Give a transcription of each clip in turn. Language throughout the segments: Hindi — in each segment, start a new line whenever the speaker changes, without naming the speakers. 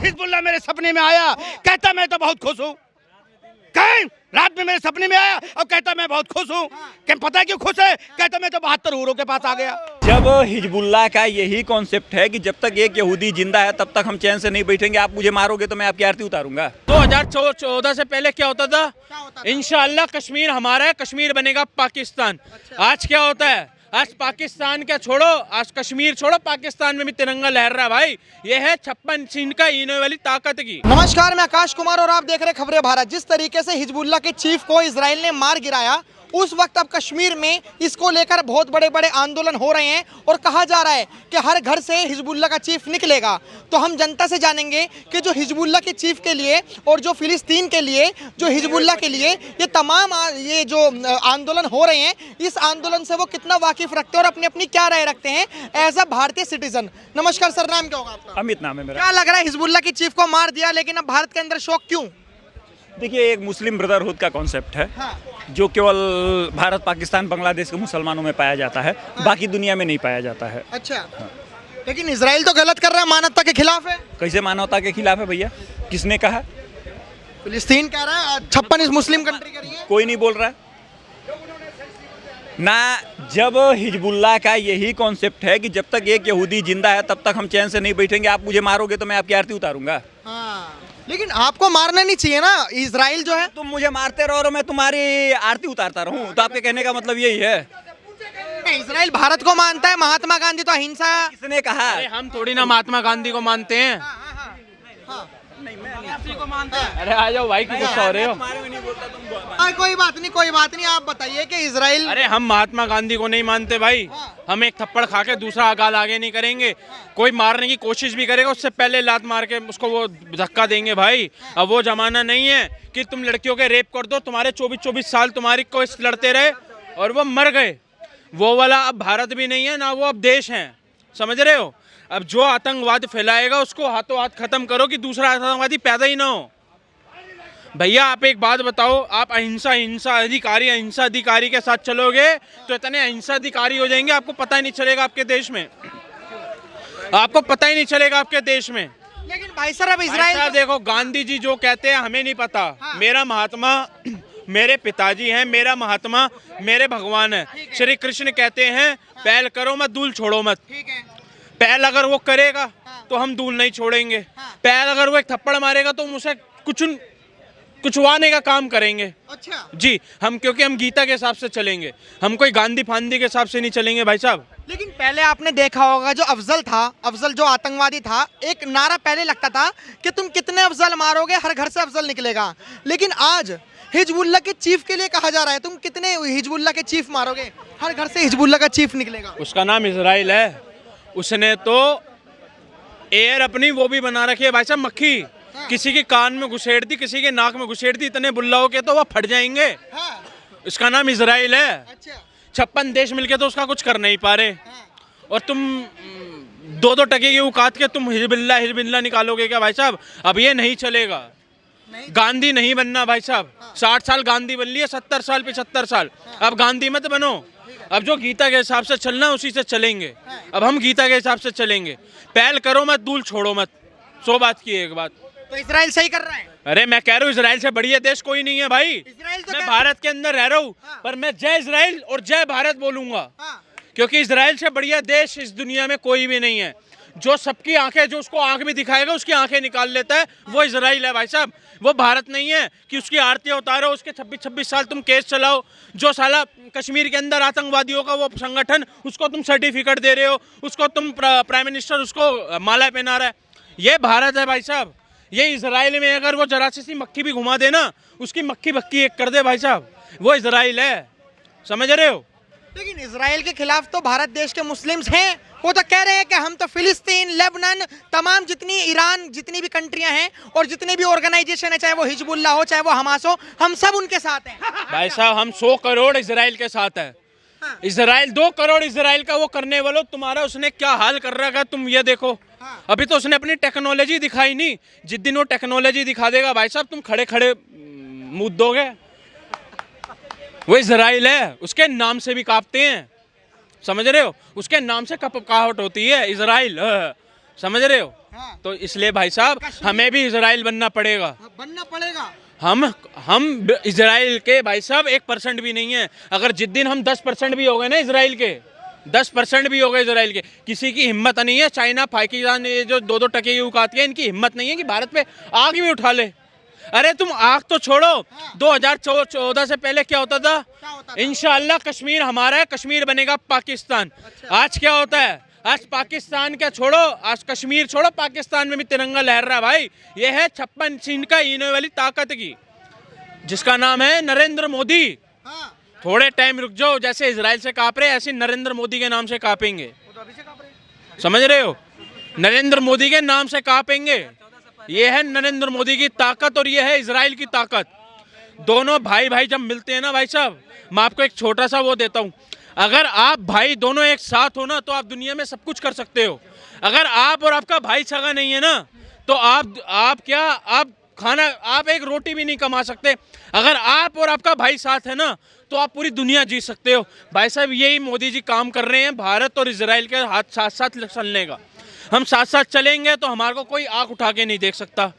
हिजबुल्लाह मेरे सपने में आया, कहता मैं तो बहुत खुश हूँ। कहीं रात में मेरे सपने में आया और कहता मैं बहुत खुश हूँ। क्या पता है क्यों खुश है? कहता मैं तो 72 हूरों के पास आ गया।
जब हिजबुल्लाह का यही कॉन्सेप्ट है कि जब तक एक यहूदी जिंदा है तब तक हम चैन से नहीं बैठेंगे, आप मुझे मारोगे तो मैं आपकी आरती उतारूंगा।
2014 से पहले क्या होता था? इंशाअल्लाह कश्मीर हमारा है, कश्मीर बनेगा पाकिस्तान। आज क्या होता है? आज पाकिस्तान क्या छोड़ो, आज कश्मीर छोड़ो, पाकिस्तान में भी तिरंगा लहर रहा है भाई। ये है 56 सिंह का ईने वाली ताकत की।
नमस्कार, मैं आकाश कुमार और आप देख रहे हैं खबरें भारत। जिस तरीके से हिजबुल्लाह के चीफ को इजराइल ने मार गिराया, उस वक्त अब कश्मीर में इसको लेकर बहुत बड़े बड़े आंदोलन हो रहे हैं और कहा जा रहा है कि हर घर से हिजबुल्लाह का चीफ निकलेगा। तो हम जनता से जानेंगे कि जो हिजबुल्लाह के चीफ के लिए और जो फिलिस्तीन के लिए, जो हिजबुल्लाह के लिए ये तमाम ये जो आंदोलन हो रहे हैं, इस आंदोलन से वो कितना वाकिफ रखते हैं और अपनी अपनी क्या राय रखते हैं एज अ भारतीय सिटीजन। नमस्कार सर, नाम क्या होगा आपका?
अमित नाम है मेरा।
क्या लग रहा है हिजबुल्लाह के चीफ को मार दिया, लेकिन अब भारत के अंदर शौक क्यों?
देखिए, एक मुस्लिम ब्रदरहुड का कॉन्सेप्ट है जो केवल भारत, पाकिस्तान, बांग्लादेश के मुसलमानों में पाया जाता है, बाकी दुनिया में नहीं पाया जाता है।
अच्छा, लेकिन इजराइल तो गलत कर रहा है, मानवता के खिलाफ है।
कैसे मानवता के खिलाफ है भैया? किसने कहा?
फिलिस्तीन कह रहा है 56 इस मुस्लिम कंट्री करी है।
कोई नहीं बोल रहा है ना। जब हिजबुल्लाह का यही कॉन्सेप्ट है कि जब तक एक यहूदी जिंदा है तब तक हम चैन से नहीं बैठेंगे, आप मुझे मारोगे तो मैं आपकी आरती उतारूंगा।
हाँ, लेकिन आपको मारना नहीं चाहिए ना। इजराइल जो है,
तुम मुझे मारते रहो और मैं तुम्हारी आरती उतारता रहूं, तो आपके कहने का मतलब यही है?
इजराइल भारत को मानता है, महात्मा गांधी तो अहिंसा।
किसने कहा?
अरे हम थोड़ी ना महात्मा गांधी को मानते हैं। अरे आ जाओ भाई, क्यों गुस्सा हो रहे हो?
कोई बात नहीं, कोई बात नहीं। आप बताइए कि इजराइल,
अरे हम महात्मा गांधी को नहीं मानते भाई। हम एक थप्पड़ खा के दूसरा गाल आगे नहीं करेंगे। कोई मारने की कोशिश भी करेगा उससे पहले लात मार के उसको वो धक्का देंगे भाई। अब वो जमाना नहीं है कि तुम लड़कियों के रेप कर दो, तुम्हारे 24 साल तुम्हारी को लड़ते रहे और वो मर गए। वो वाला अब भारत भी नहीं है ना, वो अब देश है, समझ रहे हो? अब जो आतंकवाद फैलाएगा उसको हाथों हाथ खत्म करो कि दूसरा आतंकवादी पैदा ही ना हो। भैया आप एक बात बताओ, आप अहिंसा अहिंसा अधिकारी के साथ चलोगे तो इतने अहिंसा अधिकारी हो जाएंगे आपको पता ही नहीं चलेगा आपके देश में, आपको पता ही नहीं चलेगा आपके देश में।
लेकिन भाई सर अब इजराइल
देखो, गांधी जी जो कहते हैं हमें नहीं पता। मेरा महात्मा मेरे पिताजी हैं, मेरा महात्मा मेरे भगवान है। श्री कृष्ण कहते हैं पहल करो मत, दूल छोड़ो मत। पहल अगर वो करेगा तो हम दूल नहीं छोड़ेंगे। पहल अगर वो एक थप्पड़ मारेगा तो हम उसे कुचवाने का काम करेंगे।
अच्छा
जी, हम क्योंकि हम गीता के हिसाब से चलेंगे, हम कोई गांधी फांदी के हिसाब से नहीं चलेंगे भाई साहब।
लेकिन पहले आपने देखा होगा, जो अफजल था, अफजल जो आतंकवादी था, एक नारा पहले लगता था कि तुम कितने अफजल मारोगे हर घर से अफजल निकलेगा। लेकिन आज हिजबुल्लाह के चीफ के लिए कहा जा रहा है तुम कितने हिजबुल्लाह के चीफ मारोगे हर घर से हिजबुल्लाह का चीफ निकलेगा।
उसका नाम इजराइल है। उसने तो एयर अपनी वो भी बना रखी है भाई साहब, मक्खी। किसी के कान में घुसेड़ दी, किसी के नाक में घुसेड़ दी, इतने बुल्लाओं के तो वो फट जाएंगे। इसका नाम इजराइल है। 56 देश मिलके तो उसका कुछ कर नहीं पा रहे। और तुम 2-2 टके की औकात के तुम हिजबुल्लाह निकालोगे क्या भाई साहब? अब ये नहीं चलेगा। गांधी नहीं बनना भाई साहब। 60 साल गांधी बन लिए, 70 साल 75 साल। अब गांधी मत बनो। अब जो गीता के हिसाब से चलना उसी से चलेंगे। अब हम गीता के हिसाब से चलेंगे। पहल करो मत, दूल छोड़ो मत। 100 बात की एक बात।
तो इजराइल सही कर रहा है।
अरे मैं कह रहा हूँ इजराइल से बढ़िया देश कोई नहीं है भाई।
तो
मैं भारत के अंदर रह रहा हूँ, पर मैं जय इजराइल और जय भारत बोलूंगा। क्योंकि इजराइल से बढ़िया देश इस दुनिया में कोई भी नहीं है। जो सबकी आंखें, जो उसको आंख में दिखाएगा उसकी आंखें निकाल लेता है, वो इजराइल है भाई साहब। वो भारत नहीं है कि उसकी आरती उतारो, उसके 26 साल तुम केस चलाओ। जो साला कश्मीर के अंदर आतंकवादियों का वो संगठन, उसको तुम सर्टिफिकेट दे रहे हो, उसको तुम प्राइम मिनिस्टर उसको माला पहना रहा है। ये भारत है भाई साहब। ये इजराइल में अगर वो जरा सी मक्खी भी घुमा देना, उसकी मक्खी भक्की एक कर दे भाई साहब, वो इजराइल है, समझ रहे हो?
लेकिन इजराइल के खिलाफ तो भारत देश के मुस्लिम्स हैं। वो तो कह रहे हैं कि हम तो फिलिस्तीन, लेबनान, तमाम जितनी ईरान, जितनी भी कंट्रियां हैं और जितने भी ऑर्गेनाइजेशन है, चाहे वो हिजबुल्लाह हो, चाहे वो हमास हो, हम सब उनके साथ हैं।
भाई साहब हम 100 करोड़ इजराइल के साथ है। इजराइल 2 करोड़ इजराइल का वो करने वालों, तुम्हारा उसने क्या हाल कर रखा है तुम ये देखो। अभी तो उसने अपनी टेक्नोलॉजी दिखाई नहीं। जिस दिन वो टेक्नोलॉजी दिखा देगा भाई साहब, तुम खड़े खड़े मुँह दोगे। वो इजराइल है, उसके नाम से भी कांपते हैं, समझ रहे हो? उसके नाम से कपकाहट होती है, इजराइल, समझ रहे हो? तो इसलिए भाई साहब हमें भी इजराइल बनना पड़ेगा।
बनना पड़ेगा।
हम इजराइल के भाई साहब 1% भी नहीं है। अगर जिस दिन हम 10% भी हो गए ना इजराइल के, 10% भी हो गए इजराइल के, किसी की हिम्मत नहीं है। चाइना पाकिस्तान ये जो 2-2 टके की उकाती है, इनकी हिम्मत नहीं है कि भारत पे आग भी उठा ले। अरे तुम आग तो छोड़ो, 2014 से पहले क्या होता था? इंशाअल्लाह कश्मीर हमारा है, कश्मीर बनेगा पाकिस्तान। आज क्या होता है? आज पाकिस्तान क्या छोड़ो, आज कश्मीर छोड़ो, पाकिस्तान में भी तिरंगा लहर रहा है भाई। ये है 56 इंच का ईने वाली ताकत की, जिसका नाम है नरेंद्र मोदी। थोड़े टाइम रुक जाओ, जैसे इजराइल से कांप रहे ऐसे नरेंद्र मोदी के नाम से कांपेंगे। समझ रहे हो? नरेंद्र मोदी के नाम से कांपेंगे। ये है नरेंद्र मोदी की ताकत और ये है इजराइल की ताकत। दोनों भाई भाई जब मिलते हैं ना भाई साहब, मैं आपको एक छोटा सा वो देता हूँ। अगर आप भाई दोनों एक साथ हो ना, तो आप दुनिया में सब कुछ कर सकते हो। अगर आप और आपका भाई सगा नहीं है ना, तो आप एक रोटी भी नहीं कमा सकते। अगर आप और आपका भाई साथ है ना, तो आप पूरी दुनिया जीत सकते हो। भाई साहब यही मोदी जी काम कर रहे हैं, भारत और इजराइल के हाथ साथ साथ चलने का। हम साथ साथ चलेंगे तो हमारे को कोई आंख उठा के नहीं देख सकता।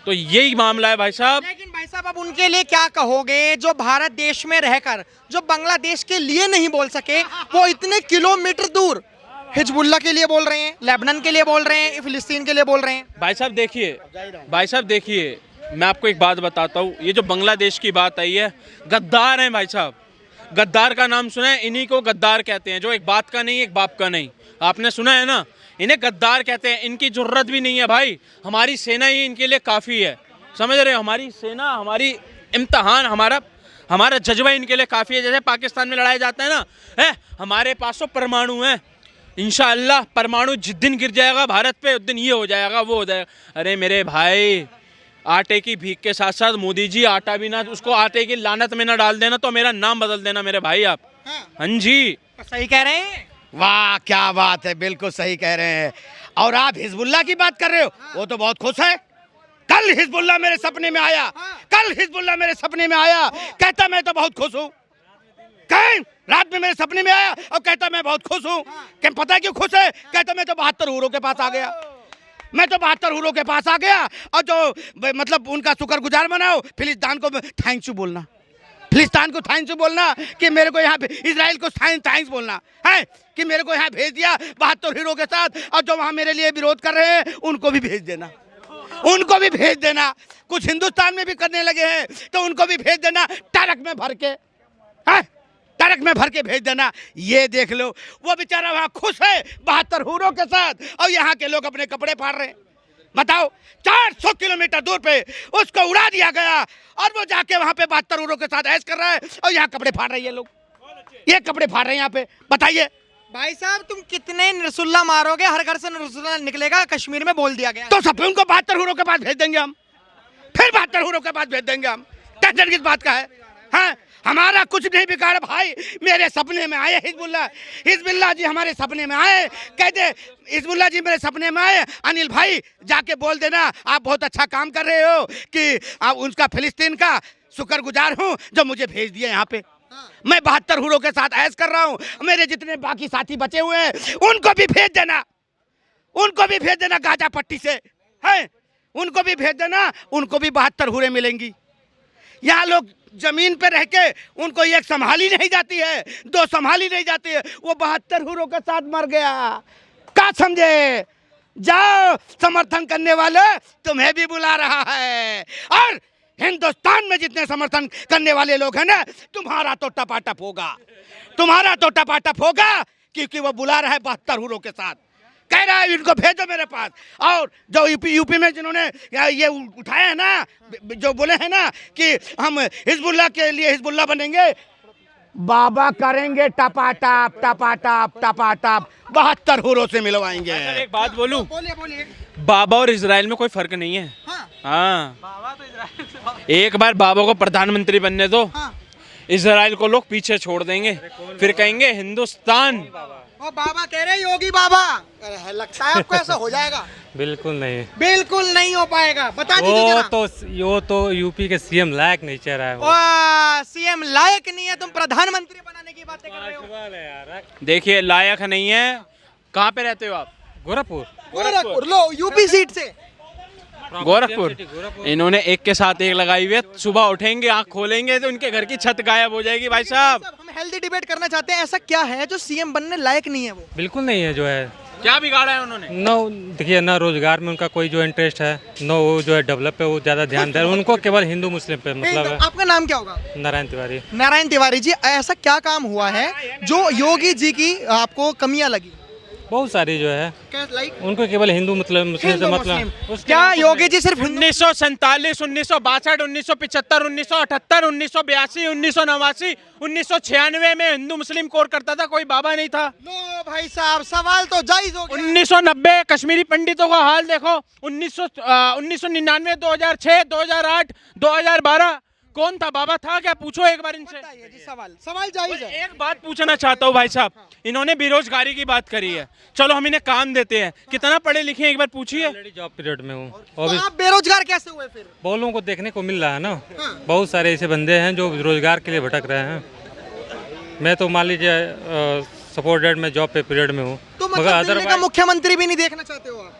तो यही मामला है भाई साहब।
लेकिन भाई साहब अब उनके लिए क्या कहोगे जो भारत देश में रहकर जो बांग्लादेश के लिए नहीं बोल सके, वो इतने किलोमीटर दूर हिजबुल्लाह के लिए बोल रहे हैं, लेबनान के लिए बोल रहे हैं, फिलिस्तीन के लिए बोल रहे हैं।
भाई साहब देखिए, मैं आपको एक बात बताता हूँ। ये जो बांग्लादेश की बात आई है, गद्दार हैं भाई साहब। गद्दार का नाम सुना है? इन्हीं को गद्दार कहते हैं, जो एक बात का नहीं एक बाप का नहीं। आपने सुना है ना? इन्हें गद्दार कहते हैं। इनकी जरूरत भी नहीं है भाई, हमारी सेना ही इनके लिए काफ़ी है। समझ रहे हो? हमारी सेना, हमारी इम्तिहान, हमारा जज्बा इनके लिए काफ़ी है। जैसे पाकिस्तान में लड़ाया जाता है ना, हमारे पास तो परमाणु है। इंशाअल्लाह परमाणु जिस दिन गिर जाएगा भारत पे, उस दिन ये हो जाएगा, वो हो जाएगा। अरे मेरे भाई, आटे की भीख के साथ साथ मोदी जी आटा भी ना, उसको आटे की लानत में ना डाल देना, तो मेरा नाम बदल देना मेरे भाई आप। हाँ जी,
सही कह रहे हैं।
वाह क्या बात है, बिल्कुल सही कह रहे हैं। और आप हिजबुल्लाह की बात कर रहे हो, वो तो बहुत खुश है। कल हिजबुल्लाह मेरे सपने में आया, कहता मैं तो बहुत खुश हूँ। रात में मेरे सपने में आया और कहता मैं बहुत खुश हूँ। क्या पता है क्यों खुश है? कहता मैं तो 72 हूरों के पास आ गया। मैं तो 72 हूरों के पास आ गया, और जो मतलब उनका शुक्रगुजार बनाओ। फिलिस्तीन को थैंक्स बोलना, फिलिस्तीन को थैंक्स बोलना कि मेरे को यहाँ, इजराइल को थैंक्स बोलना है कि मेरे को यहाँ भेज दिया 72 हीरो के साथ। और जो वहाँ मेरे लिए विरोध कर रहे हैं उनको भी भेज देना, उनको भी भेज देना। कुछ हिंदुस्तान में भी करने लगे हैं तो उनको भी भेज देना, ट्रक में भर के, ट्रक में भर के भेज देना। ये देख लो, वो बेचारा वहाँ खुश है 72 हूरों के साथ, और यहाँ के लोग अपने कपड़े फाड़ रहे हैं। बताओ, 400 किलोमीटर दूर पे उसको उड़ा दिया गया, और वो जाके वहाँ पे 72 हूरों के साथ ऐश कर रहा है, और यहाँ कपड़े फाड़ रहे हैं ये लोग। ये कपड़े फाड़ रहे हैं यहाँ पे। बताइए
भाई साहब, तुम कितने रसुल्ला मारोगे? हर घर से रसुल्ला निकलेगा, कश्मीर में बोल दिया गया।
तो सब उनको 72 हूरों के पास भेज देंगे हम, फिर 72 हूरों के पास भेज देंगे हम। टेंशन किस बात का है? हाँ, हमारा कुछ नहीं बिगाड़ा भाई। मेरे सपने में आए हिजबुल्लाह जी, हमारे सपने में आए। कहते हिजबुल्लाह जी मेरे सपने में आए, अनिल भाई जाके बोल देना आप बहुत अच्छा काम कर रहे हो कि आप उनका फिलिस्तीन का शुक्रगुजार हूँ जो मुझे भेज दिया यहाँ पे। मैं 72 हूरों के साथ ऐश कर रहा हूँ। मेरे जितने बाकी साथी बचे हुए हैं उनको भी भेज देना, उनको भी भेज देना गाजा पट्टी से, है उनको भी भेज देना। उनको भी 72 हूरें मिलेंगी। यहाँ लोग जमीन पे रह के उनको एक संभाली नहीं जाती है, 2 संभाली नहीं जाती है। वो 72 हूरों के साथ मर गया। क्या समझे? जाओ, समर्थन करने वाले तुम्हें भी बुला रहा है। और हिंदुस्तान में जितने समर्थन करने वाले लोग हैं ना, तुम्हारा तो टपाटप होगा, तुम्हारा तो टपाटप होगा, क्योंकि वो बुला रहा है 72 हूरों के साथ। कह रहा है इनको भेजो मेरे पास। और जो यूपी में जिन्होंने ये उठाया है ना, जो बोले हैं ना कि हम हिजबुल्लाह के लिए हिजबुल्लाह बनेंगे, बाबा करेंगे टपाटप टपाटप टपाटप, 72 हूरों से मिलवाएंगे।
एक बात बोलूं,
बोलिए।
बाबा और इजराइल में कोई फर्क नहीं है। हाँ, एक बार बाबा को प्रधानमंत्री बनने दो, इजराइल को लोग पीछे छोड़ देंगे, फिर कहेंगे हिंदुस्तान।
वो बाबा कह रहे योगी बाबा, लगता है आपको ऐसा हो जाएगा?
बिल्कुल नहीं,
बिल्कुल नहीं हो पाएगा। बता दीजिए
वो तो यूपी के सीएम लायक नहीं चेहरा है।
वो सीएम लायक नहीं है, तुम प्रधानमंत्री बनाने की बातें कर रहे हो।
देखिए लायक नहीं है। कहाँ पे रहते हो आप?
गोरखपुर।
गोरखपुर लो यूपी सीट से
गोरखपुर इन्होंने एक के साथ एक लगाई हुई है। सुबह उठेंगे आंख खोलेंगे तो उनके घर की छत गायब हो जाएगी भाई साहब।
हम हेल्दी डिबेट करना चाहते हैं, ऐसा क्या है जो सीएम बनने लायक नहीं है वो?
बिल्कुल नहीं है जो है।
क्या बिगाड़ा है उन्होंने?
देखिए ना रोजगार में उनका कोई जो इंटरेस्ट है, न वो जो है डेवलप पे वो ज़्यादा ध्यान दे रहे हैं। उनको केवल हिंदू मुस्लिम पे मतलब है।
आपका नाम क्या होगा?
नारायण तिवारी।
नारायण तिवारी जी, ऐसा क्या काम हुआ है जो योगी जी की आपको कमियां लगी?
बहुत सारी जो है
लाइक
उनको केवल हिंदू मुस्लिम से मतलब उसके
क्या योगी जी सिर्फ
1947, 1962, 1975, 1978, 1982, 1989, 1996 में हिंदू मुस्लिम कोर करता था, कोई बाबा नहीं था।
लो भाई साहब, सवाल तो जायज हो गया।
1990 कश्मीरी पंडितों का हाल देखो। 1999, 2006, 2008, 2012 कौन था? बाबा था क्या? पूछो एक बार इनसे।
जी सवाल जायज है।
एक बात पूछना चाहता हूँ भाई साहब, इन्होंने बेरोजगारी की बात करी है, चलो हम इन्हें काम देते हैं, कितना पढ़े लिखे हैं एक बार पूछिए।
जॉब पीरियड में हूँ
तो
और
आप बेरोजगार कैसे हुए फिर?
बहुत लोगों को देखने को मिल रहा है ना। बहुत सारे ऐसे बंदे हैं जो रोजगार के लिए भटक रहे हैं। मैं तो मान लीजिए सपोर्टेड में जॉब पे पीरियड में हूँ,
तो
मगर
मतलब दिल्ली का
अदरवाइज
मुख्यमंत्री भी नहीं देखना चाहते हो आप?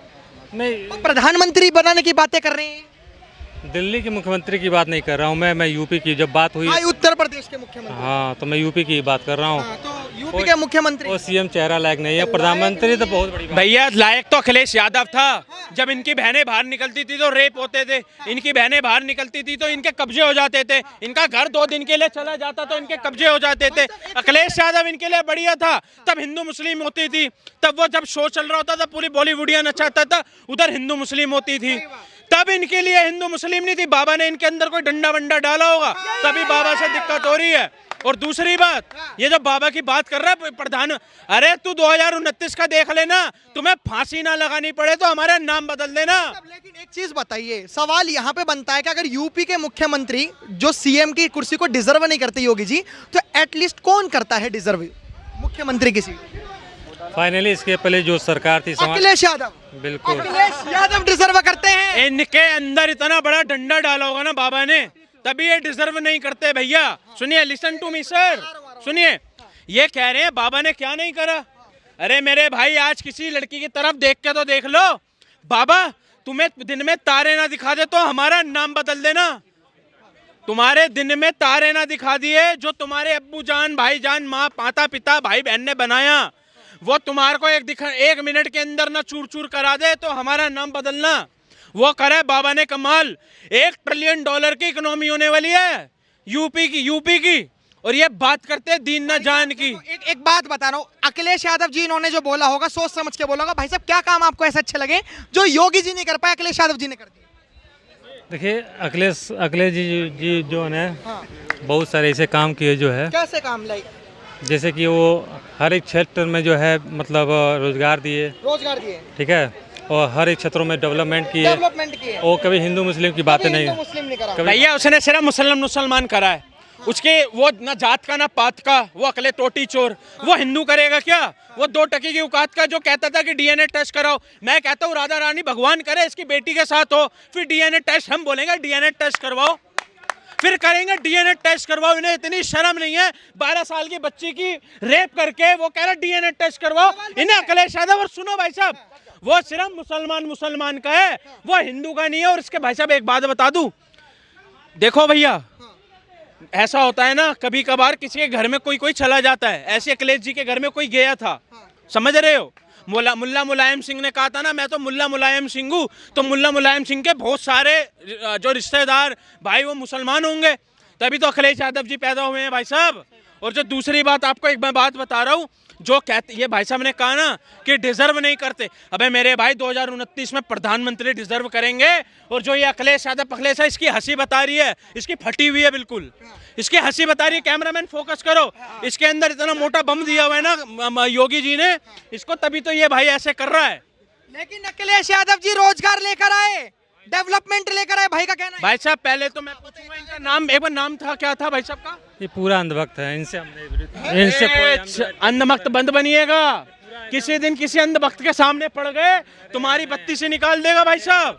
नहीं,
तो प्रधानमंत्री बनाने की बातें कर रहे हैं।
दिल्ली के मुख्यमंत्री की बात नहीं कर रहा हूँ मैं यूपी की जब बात हुई।
हाँ, उत्तर प्रदेश के मुख्यमंत्री।
हाँ तो मैं यूपी की बात कर रहा हूँ।
हाँ, तो यूपी के मुख्यमंत्री
वो सीएम चेहरा लायक नहीं है, प्रधानमंत्री तो बहुत बड़ी बात।
भैया लायक तो अखिलेश यादव था। जब इनकी बहनें बाहर निकलती थी तो रेप होते थे, इनकी बहनें बाहर निकलती थी तो इनके कब्जे हो जाते थे, इनका घर 2 दिन के लिए चला जाता तो इनके कब्जे हो जाते थे। अखिलेश यादव इनके लिए बढ़िया था। तब हिंदू मुस्लिम होती थी, तब वो जब शो चल रहा होता था पूरी बॉलीवुडिया नचाता था, उधर हिंदू मुस्लिम होती थी। तब इनके लिए हिंदू मुस्लिम नहीं थी, बाबा ने इनके अंदर कोई डंडा वंडा डाला होगा, तभी बाबा से दिक्कत हो रही है। और दूसरी बात, ये जो बाबा की बात कर रहा है प्रधान, अरे तू 2029 का देख लेना, तुम्हें फांसी ना लगानी पड़े तो हमारा नाम बदल देना।
लेकिन एक चीज बताइए, सवाल यहाँ पे बनता है कि अगर यूपी के मुख्यमंत्री जो सीएम की कुर्सी को डिजर्व नहीं करते योगी जी, तो एटलीस्ट कौन करता है डिजर्व मुख्यमंत्री की सीट?
फाइनली इसके पहले जो सरकार थी
अखिलेश यादव।
बिल्कुल
अखिलेश यादव डिजर्व करते हैं।
इनके अंदर इतना बड़ा डंडा डाला होगा ना बाबा ने, तभी ये डिजर्व नहीं करते। भैया सुनिए, लिसन टू मी सर, सुनिए, ये कह रहे हैं बाबा ने क्या नहीं करा। अरे मेरे भाई, आज किसी लड़की की तरफ देख के तो देख लो, बाबा तुम्हें दिन में तारे ना दिखा दे तो हमारा नाम बदल देना। तुम्हारे दिन में तारे ना दिखा दिए जो तुम्हारे अब्बू जान, भाई जान, माँ, माता पिता, भाई बहन ने बनाया, वो तुम्हारे को एक मिनट के अंदर ना चूर चूर करा दे तो हमारा नाम बदलना। वो करे बाबा ने कमाल। $1 ट्रिलियन की इकोनॉमी होने वाली है यूपी की, और ये बात करते हैं दीन न जान की।
एक बात बता रहा हूँ, अखिलेश यादव जी इन्होंने जो बोला होगा सोच समझ के बोला होगा। भाई साहब, क्या काम आपको ऐसे अच्छे लगे जो योगी जी नहीं कर पाए, अखिलेश यादव जी ने कर दिया?
देखिए अखिलेश जी जो है बहुत सारे ऐसे काम किए जो है,
कैसे काम? लाइक
जैसे कि वो हर एक क्षेत्र में जो है मतलब रोजगार दिए, ठीक है, और हर एक क्षेत्रों में डेवलपमेंट किए। और कभी हिंदू मुस्लिम की बातें नहीं,
भैया उसने सिर्फ मुसलमान करा है, उसके वो ना जात का ना पात का, वो अकले टोटी चोर, वो हिंदू करेगा क्या? वो 2 टके की औकात का जो कहता था कि डीएनए टेस्ट कराओ। मैं कहता हूँ राधा रानी भगवान करे इसकी बेटी के साथ हो, फिर डीएनए टेस्ट हम बोलेंगे डीएनए टेस्ट करवाओ, फिर करेंगे डीएनए टेस्ट करवाओ। इन्हें इतनी शर्म नहीं है? 12 साल की बच्ची की रेप करके वो कह रहा डीएनए टेस्ट करवाओ। इन्हें अखिलेश यादव, और सुनो भाई साहब, वो सिर्फ मुसलमान का है, वो हिंदू का नहीं है। और इसके भाई साहब एक बात बता दूं, देखो भैया, ऐसा होता है ना कभी कभार किसी के घर में कोई चला जाता है, ऐसे अखिलेश जी के घर में कोई गया था, समझ रहे हो? मुल्ला मुलायम सिंह ने कहा था ना, मैं तो मुल्ला मुलायम सिंह हूँ, तो मुल्ला मुलायम सिंह के बहुत सारे जो रिश्तेदार भाई वो मुसलमान होंगे, तभी तो अखिलेश यादव जी पैदा हुए हैं भाई साहब। और जो दूसरी बात आपको एक मैं बात बता रहा हूँ, जो कहते ये भाई साहब ने कहा ना कि डिजर्व नहीं करते, अबे मेरे भाई 2029 में प्रधानमंत्री डिजर्व करेंगे। और जो ये अखिलेश यादव है, इसकी हंसी बता रही है, इसकी फटी हुई है बिल्कुल, इसकी हंसी बता रही है। कैमरामैन फोकस करो, इसके अंदर इतना मोटा बम दिया हुआ है ना योगी जी ने इसको, तभी तो ये भाई ऐसे कर रहा है।
लेकिन अखिलेश यादव जी रोजगार लेकर आए, डेवलपमेंट लेकर आए, भाई का कहना है।
भाई साहब पहले तो मैं पूछूंगा इनका नाम, एक बार नाम था क्या था भाई साहब का?
ये पूरा अंधभक्त है, इनसे
अंधभक्त बंद बनिएगा। किसी दिन किसी अंधभक्त के सामने पड़ गए, तुम्हारी बत्ती से निकाल देगा भाई साहब।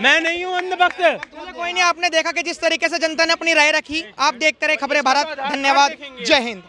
मैं नहीं हूँ अंधभक्त।
कोई नहीं, आपने देखा कि जिस तरीके से जनता ने अपनी राय रखी। आप देखते रहे खबरें भारत। धन्यवाद, जय हिंद।